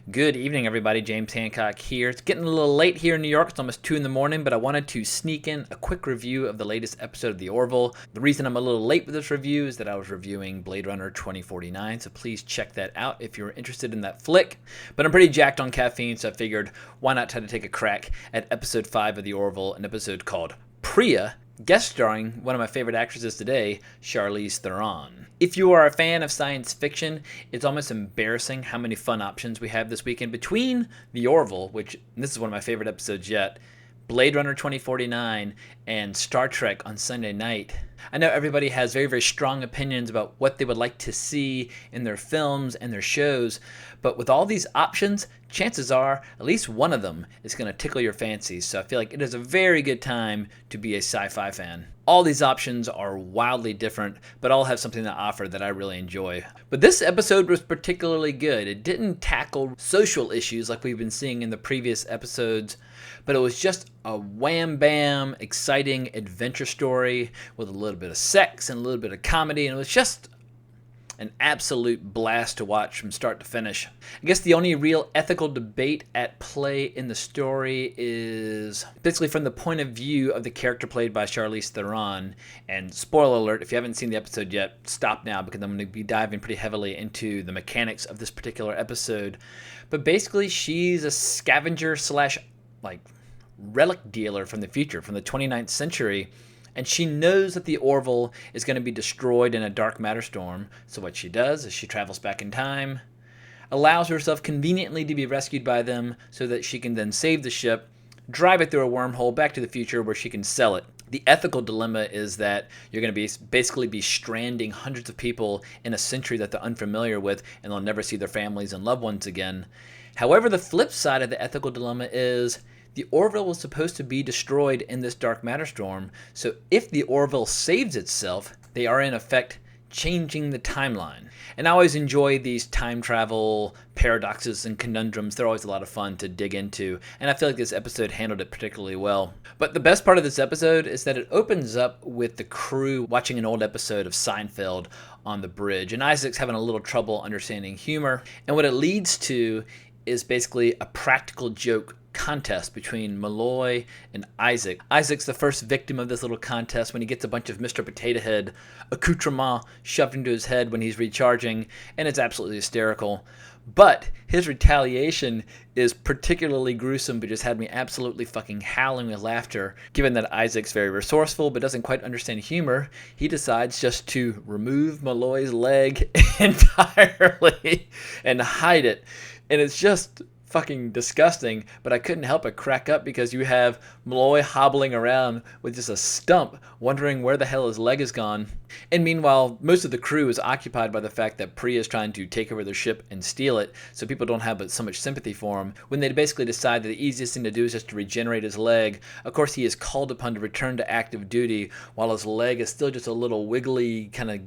Good evening, everybody. James Hancock here. It's getting a little late here in New York. It's almost 2 in the morning, but I wanted to sneak in a quick review of the latest episode of The Orville. The reason I'm a little late with this review is that I was reviewing Blade Runner 2049, so please check that out if you're interested in that flick. But I'm pretty jacked on caffeine, so I figured why not try to take a crack at episode 5 of The Orville, an episode called Priya, guest starring one of my favorite actresses today, Charlize Theron. If you are a fan of science fiction, it's almost embarrassing how many fun options we have this weekend between The Orville, which this is one of my favorite episodes yet, Blade Runner 2049, and Star Trek on Sunday night. I know everybody has very, very strong opinions about what they would like to see in their films and their shows, but with all these options, chances are at least one of them is going to tickle your fancies, so I feel like it is a very good time to be a sci-fi fan. All these options are wildly different, but all have something to offer that I really enjoy. But this episode was particularly good. It didn't tackle social issues like we've been seeing in the previous episodes, but it was just a wham-bam, exciting adventure story with a little bit of sex and a little bit of comedy, and it was just an absolute blast to watch from start to finish. I guess the only real ethical debate at play in the story is basically from the point of view of the character played by Charlize Theron. And spoiler alert, if you haven't seen the episode yet, stop now because I'm going to be diving pretty heavily into the mechanics of this particular episode. But basically, she's a scavenger slash relic dealer from the future, from the 29th century. And she knows that the Orville is going to be destroyed in a dark matter storm. So what she does is she travels back in time, allows herself conveniently to be rescued by them so that she can then save the ship, drive it through a wormhole back to the future where she can sell it. The ethical dilemma is that you're going to basically be stranding hundreds of people in a century that they're unfamiliar with, and they'll never see their families and loved ones again. However, the flip side of the ethical dilemma is the Orville was supposed to be destroyed in this dark matter storm, so if the Orville saves itself, they are in effect changing the timeline. And I always enjoy these time travel paradoxes and conundrums. They're always a lot of fun to dig into, and I feel like this episode handled it particularly well. But the best part of this episode is that it opens up with the crew watching an old episode of Seinfeld on the bridge, and Isaac's having a little trouble understanding humor, and what it leads to is basically a practical joke contest between Malloy and Isaac. Isaac's the first victim of this little contest when he gets a bunch of Mr. Potato Head accoutrement shoved into his head when he's recharging, and it's absolutely hysterical. But his retaliation is particularly gruesome, but just had me absolutely fucking howling with laughter. Given that Isaac's very resourceful but doesn't quite understand humor, he decides just to remove Malloy's leg entirely and hide it. And it's just fucking disgusting, but I couldn't help but crack up because you have Malloy hobbling around with just a stump, wondering where the hell his leg is gone. And meanwhile, most of the crew is occupied by the fact that Priya is trying to take over their ship and steal it, so people don't have so much sympathy for him. When they basically decide that the easiest thing to do is just to regenerate his leg, of course he is called upon to return to active duty while his leg is still just a little wiggly, kind of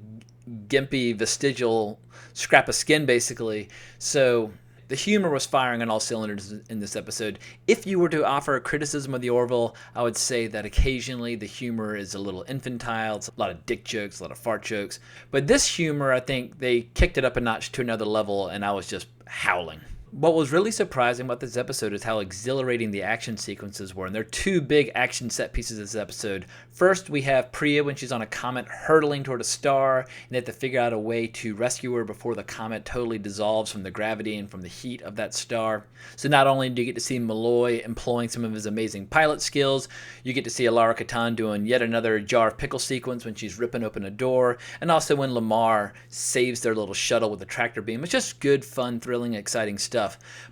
gimpy, vestigial scrap of skin, basically. So the humor was firing on all cylinders in this episode. If you were to offer a criticism of the Orville, I would say that occasionally the humor is a little infantile. It's a lot of dick jokes, a lot of fart jokes. But this humor, I think they kicked it up a notch to another level, and I was just howling. What was really surprising about this episode is how exhilarating the action sequences were, and there are two big action set pieces of this episode. First, we have Priya when she's on a comet hurtling toward a star, and they have to figure out a way to rescue her before the comet totally dissolves from the gravity and from the heat of that star. So not only do you get to see Malloy employing some of his amazing pilot skills, you get to see Alara Katan doing yet another jar of pickle sequence when she's ripping open a door, and also when Lamar saves their little shuttle with a tractor beam. It's just good, fun, thrilling, exciting stuff.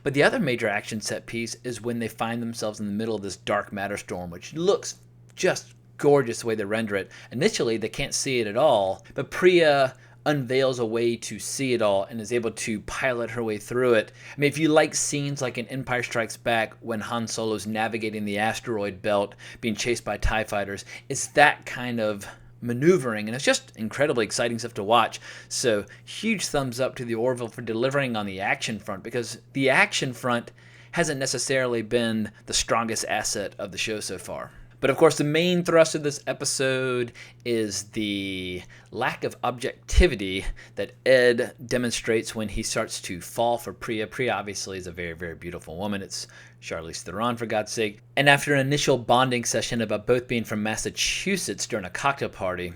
But the other major action set piece is when they find themselves in the middle of this dark matter storm, which looks just gorgeous the way they render it. Initially, they can't see it at all, but Priya unveils a way to see it all and is able to pilot her way through it. I mean, if you like scenes like in Empire Strikes Back when Han Solo's navigating the asteroid belt, being chased by TIE fighters, it's that kind of maneuvering, and it's just incredibly exciting stuff to watch. So huge thumbs up to the Orville for delivering on the action front, because the action front hasn't necessarily been the strongest asset of the show so far. But of course, the main thrust of this episode is the lack of objectivity that Ed demonstrates when he starts to fall for Priya. Priya obviously is a very, very beautiful woman. It's Charlize Theron, for God's sake. And after an initial bonding session about both being from Massachusetts during a cocktail party,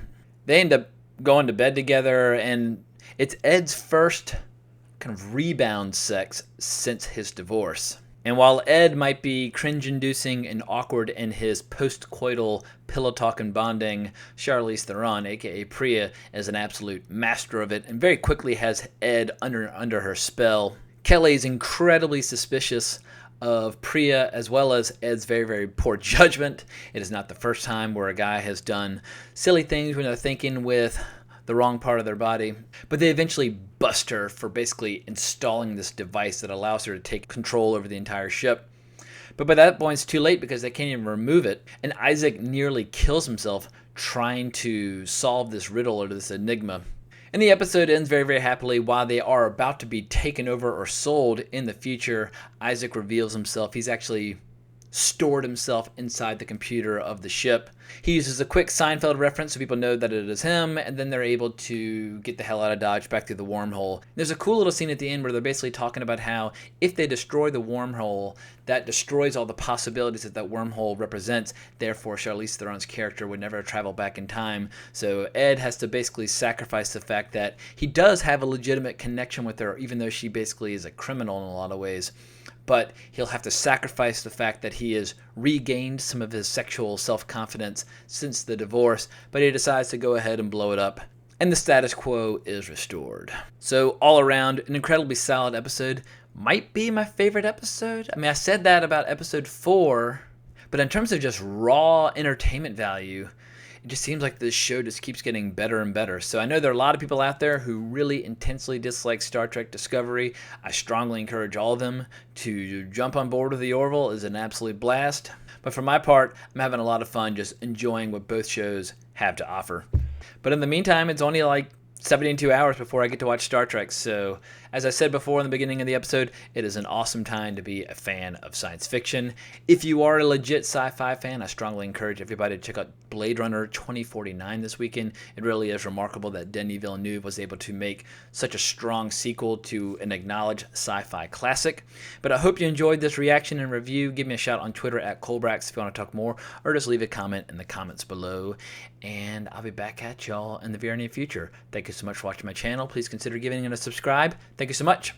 they end up going to bed together, and it's Ed's first kind of rebound sex since his divorce. And while Ed might be cringe-inducing and awkward in his post-coital pillow talk and bonding, Charlize Theron, aka Priya, is an absolute master of it and very quickly has Ed under her spell. Kelly's incredibly suspicious of Priya as well as Ed's very, very poor judgment. It is not the first time where a guy has done silly things when they're thinking with the wrong part of their body, but they eventually bust her for basically installing this device that allows her to take control over the entire ship. But by that point, it's too late because they can't even remove it, and Isaac nearly kills himself trying to solve this riddle or this enigma. And the episode ends very, very happily. While they are about to be taken over or sold in the future, Isaac reveals himself. He's actually stored himself inside the computer of the ship. He uses a quick Seinfeld reference so people know that it is him, and then they're able to get the hell out of Dodge back through the wormhole. There's a cool little scene at the end where they're basically talking about how if they destroy the wormhole, that destroys all the possibilities that that wormhole represents. Therefore, Charlize Theron's character would never travel back in time. So Ed has to basically sacrifice the fact that he does have a legitimate connection with her, even though she basically is a criminal in a lot of ways. But he'll have to sacrifice the fact that he has regained some of his sexual self-confidence since the divorce, but he decides to go ahead and blow it up, and the status quo is restored. So all around, an incredibly solid episode. Might be my favorite episode. I mean, I said that about episode 4, but in terms of just raw entertainment value, it just seems like this show just keeps getting better and better. So I know there are a lot of people out there who really intensely dislike Star Trek Discovery. I strongly encourage all of them to jump on board with the Orville. It's an absolute blast. But for my part, I'm having a lot of fun just enjoying what both shows have to offer. But in the meantime, it's only like 72 hours before I get to watch Star Trek. So as I said before in the beginning of the episode, it is an awesome time to be a fan of science fiction. If you are a legit sci-fi fan, I strongly encourage everybody to check out Blade Runner 2049 this weekend. It really is remarkable that Denis Villeneuve was able to make such a strong sequel to an acknowledged sci-fi classic. But I hope you enjoyed this reaction and review. Give me a shout on Twitter at Colbrax if you want to talk more, or just leave a comment in the comments below. And I'll be back at y'all in the very near future. Thank you so much for watching my channel. Please consider giving it a subscribe. Thank you so much.